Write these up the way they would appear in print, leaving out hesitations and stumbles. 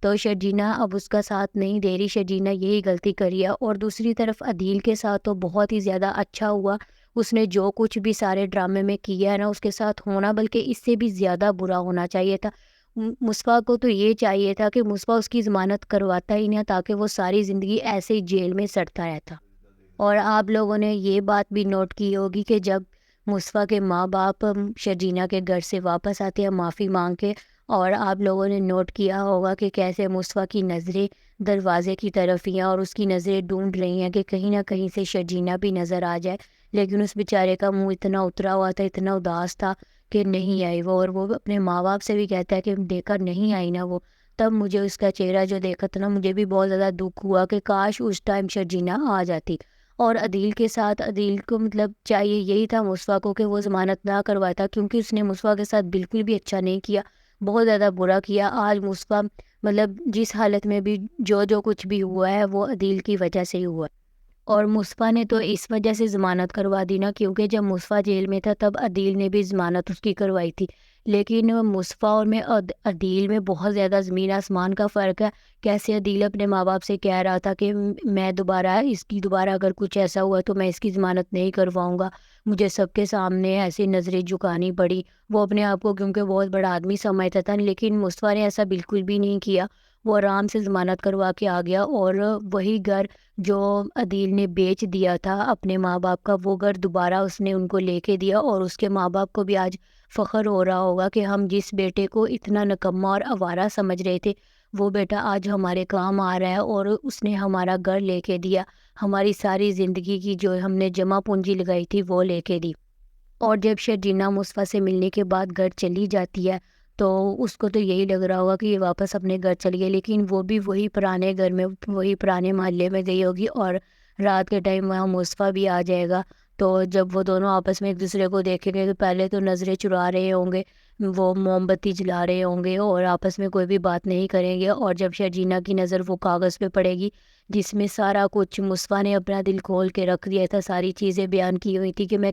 تو شرجینہ اب اس کا ساتھ نہیں دے رہی، شرجینہ یہی غلطی کری ہے۔ اور دوسری طرف عدیل کے ساتھ تو بہت ہی زیادہ اچھا ہوا، اس نے جو کچھ بھی سارے ڈرامے میں کیا ہے نا اس کے ساتھ ہونا بلکہ اس سے بھی زیادہ برا ہونا چاہیے تھا۔ مصطفیٰ کو تو یہ چاہیے تھا کہ مصطفیٰ اس کی ضمانت کرواتا ہی نہیں تاکہ وہ ساری زندگی ایسے ہی جیل میں سڑتا رہتا۔ اور آپ لوگوں نے یہ بات بھی نوٹ کی ہوگی کہ جب مصطفیٰ کے ماں باپ شرجینہ کے گھر سے واپس آتے ہیں معافی مانگ کے، اور آپ لوگوں نے نوٹ کیا ہوگا کہ کیسے مصطفیٰ کی نظریں دروازے کی طرف ہی ہیں اور اس کی نظریں ڈھونڈ رہی ہیں کہ کہیں نہ کہیں سے شرجینہ بھی نظر آ جائے، لیکن اس بیچارے کا منہ اتنا اترا ہوا تھا، اتنا اداس تھا کہ نہیں آئی وہ، اور وہ اپنے ماں باپ سے بھی کہتا ہے کہ دیکھا نہیں آئی نا وہ۔ تب مجھے اس کا چہرہ جو دیکھا تھا نا مجھے بھی بہت زیادہ دکھ ہوا کہ کاش اس ٹائم شرجینہ آ جاتی۔ اور عدیل کے ساتھ عدیل کو مطلب چاہیے یہی تھا مصطفیٰ کو کہ وہ ضمانت نہ کرواتا، کیونکہ اس نے مصطفیٰ کے ساتھ بالکل بھی اچھا نہیں کیا، بہت زیادہ برا کیا۔ آج مصطفیٰ مطلب جس حالت میں بھی جو کچھ بھی ہوا ہے وہ عدیل کی وجہ سے ہی ہوا ہے۔ اور مصطفیٰ نے تو اس وجہ سے ضمانت کروا دی نا کیونکہ جب مصطفیٰ جیل میں تھا تب عدیل نے بھی ضمانت اس کی کروائی تھی، لیکن مصطفیٰ اور میں عدیل میں بہت زیادہ زمین آسمان کا فرق ہے۔ کیسے عدیل اپنے ماں باپ سے کہہ رہا تھا کہ میں دوبارہ اگر کچھ ایسا ہوا تو میں اس کی ضمانت نہیں کرواؤں گا، مجھے سب کے سامنے ایسی نظریں جھکانی پڑی۔ وہ اپنے آپ کو کیونکہ بہت بڑا آدمی سمجھتا تھا، لیکن مصطفیٰ نے ایسا بالکل بھی نہیں کیا، وہ آرام سے ضمانت کروا کے آ گیا، اور وہی گھر جو عدیل نے بیچ دیا تھا اپنے ماں باپ کا، وہ گھر دوبارہ اس نے ان کو لے کے دیا، اور اس کے ماں باپ کو بھی آج فخر ہو رہا ہوگا کہ ہم جس بیٹے کو اتنا نکما اور آوارہ سمجھ رہے تھے وہ بیٹا آج ہمارے کام آ رہا ہے، اور اس نے ہمارا گھر لے کے دیا، ہماری ساری زندگی کی جو ہم نے جمع پونجی لگائی تھی وہ لے کے دی۔ اور جب شرجینہ مصطفیٰ سے ملنے کے بعد گھر چلی جاتی ہے تو اس کو تو یہی لگ رہا ہوگا کہ یہ واپس اپنے گھر چلی گئی، لیکن وہ بھی وہی پرانے گھر میں وہی پرانے محلے میں گئی ہوگی، اور رات کے ٹائم وہاں مصطفیٰ بھی آ جائے گا۔ تو جب وہ دونوں آپس میں ایک دوسرے کو دیکھیں گے تو پہلے تو نظریں چرا رہے ہوں گے، وہ موم بتی جلا رہے ہوں گے اور آپس میں کوئی بھی بات نہیں کریں گے، اور جب شرجینہ کی نظر وہ کاغذ پہ پڑے گی جس میں سارا کچھ مصطفیٰ نے اپنا دل کھول کے رکھ دیا تھا، ساری چیزیں بیان کی ہوئی تھی کہ میں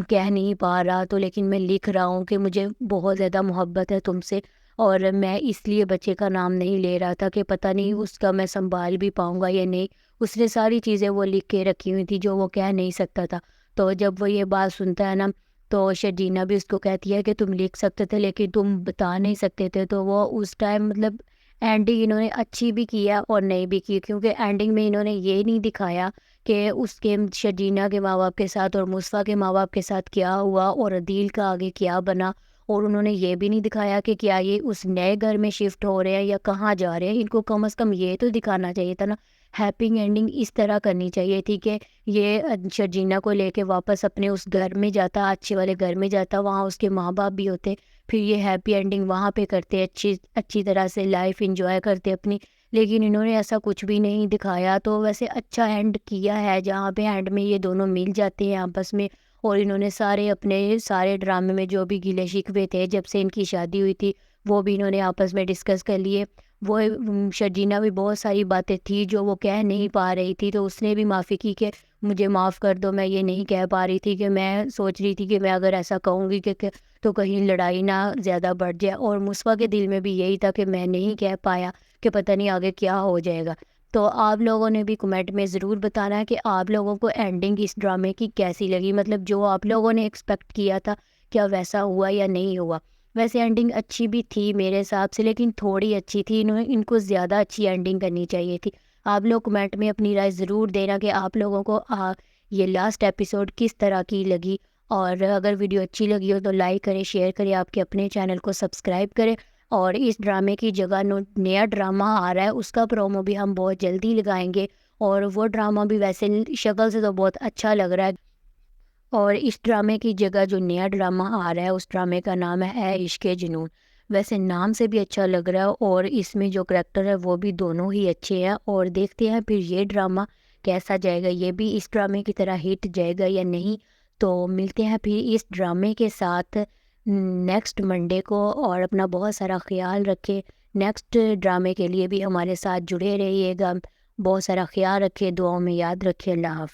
کہہ نہیں پا رہا تو لیکن میں لکھ رہا ہوں کہ مجھے بہت زیادہ محبت ہے تم سے، اور میں اس لیے بچے کا نام نہیں لے رہا تھا کہ پتہ نہیں اس کا میں سنبھال بھی پاؤں گا یا نہیں، اس نے ساری چیزیں وہ لکھ کے رکھی ہوئی تھی جو وہ کہہ نہیں سکتا تھا۔ تو جب وہ یہ بات سنتا ہے نا تو شرجینہ بھی اس کو کہتی ہے کہ تم لکھ سکتے تھے لیکن تم بتا نہیں سکتے تھے، تو وہ اس ٹائم مطلب اینڈنگ انہوں نے اچھی بھی کیا اور نہیں بھی کی، کیونکہ اینڈنگ میں انہوں نے یہ نہیں دکھایا کہ اس کے شرجینہ کے ماں باپ کے ساتھ اور مصطفیٰ کے ماں باپ کے ساتھ کیا ہوا اور عدیل کا آگے کیا بنا، اور انہوں نے یہ بھی نہیں دکھایا کہ کیا یہ اس نئے گھر میں شفٹ ہو رہے ہیں یا کہاں جا رہے ہیں۔ ان کو کم از کم یہ تو دکھانا چاہیے تھا نا، ہیپی اینڈنگ اس طرح کرنی چاہیے تھی کہ یہ شرجینہ کو لے کے واپس اپنے اس گھر میں جاتا، اچھے والے گھر میں جاتا، وہاں اس کے ماں باپ بھی ہوتے، پھر یہ ہیپی اینڈنگ وہاں پہ کرتے، اچھی طرح سے لائف انجوائے کرتے اپنی، لیکن انہوں نے ایسا کچھ بھی نہیں دکھایا۔ تو ویسے اچھا اینڈ کیا ہے جہاں پہ اینڈ میں یہ دونوں مل جاتے ہیں آپس میں، اور انہوں نے سارے ڈرامے میں جو بھی گلے شکوے تھے جب سے ان کی شادی ہوئی تھی وہ بھی انہوں نے آپس میں ڈسکس کر لیے۔ وہ شرجینہ بھی بہت ساری باتیں تھی جو وہ کہہ نہیں پا رہی تھی تو اس نے بھی معافی کی کہ مجھے معاف کر دو، میں یہ نہیں کہہ پا رہی تھی، کہ میں سوچ رہی تھی کہ میں اگر ایسا کہوں گی کہ تو کہیں لڑائی نہ زیادہ بڑھ جائے، اور مصطفیٰ کے دل میں بھی یہی تھا کہ میں نہیں کہہ پایا کہ پتہ نہیں آگے کیا ہو جائے گا۔ تو آپ لوگوں نے بھی کمنٹ میں ضرور بتانا ہے کہ آپ لوگوں کو اینڈنگ اس ڈرامے کی کیسی لگی، مطلب جو آپ لوگوں نے ایکسپیکٹ کیا تھا کیا ویسا ہوا یا نہیں ہوا۔ ویسے اینڈنگ اچھی بھی تھی میرے حساب سے، لیکن تھوڑی اچھی تھی، ان کو زیادہ اچھی اینڈنگ کرنی چاہیے تھی۔ آپ لوگ کمنٹ میں اپنی رائے ضرور دینا کہ آپ لوگوں کو یہ لاسٹ ایپیسوڈ کس طرح کی لگی، اور اگر ویڈیو اچھی لگی ہو تو لائک کریں، شیئر کریں، آپ کے اپنے چینل کو سبسکرائب کریں، اور اس ڈرامے کی جگہ نیا ڈرامہ آ رہا ہے اس کا پرومو بھی ہم بہت جلدی لگائیں گے، اور وہ ڈرامہ بھی ویسے شکل سے تو بہت اچھا لگ رہا ہے، اور اس ڈرامے کی جگہ جو نیا ڈرامہ آ رہا ہے اس ڈرامے کا نام ہے عشق جنون۔ ویسے نام سے بھی اچھا لگ رہا ہے اور اس میں جو کریکٹر ہے وہ بھی دونوں ہی اچھے ہیں، اور دیکھتے ہیں پھر یہ ڈرامہ کیسا جائے گا، یہ بھی اس ڈرامے کی طرح ہٹ جائے گا یا نہیں۔ تو ملتے ہیں پھر اس ڈرامے کے ساتھ نیکسٹ منڈے کو، اور اپنا بہت سارا خیال رکھے، نیکسٹ ڈرامے کے لیے بھی ہمارے ساتھ جڑے رہیے گا، بہت سارا خیال رکھے، دعاؤں میں یاد رکھے، اللہ حافظ۔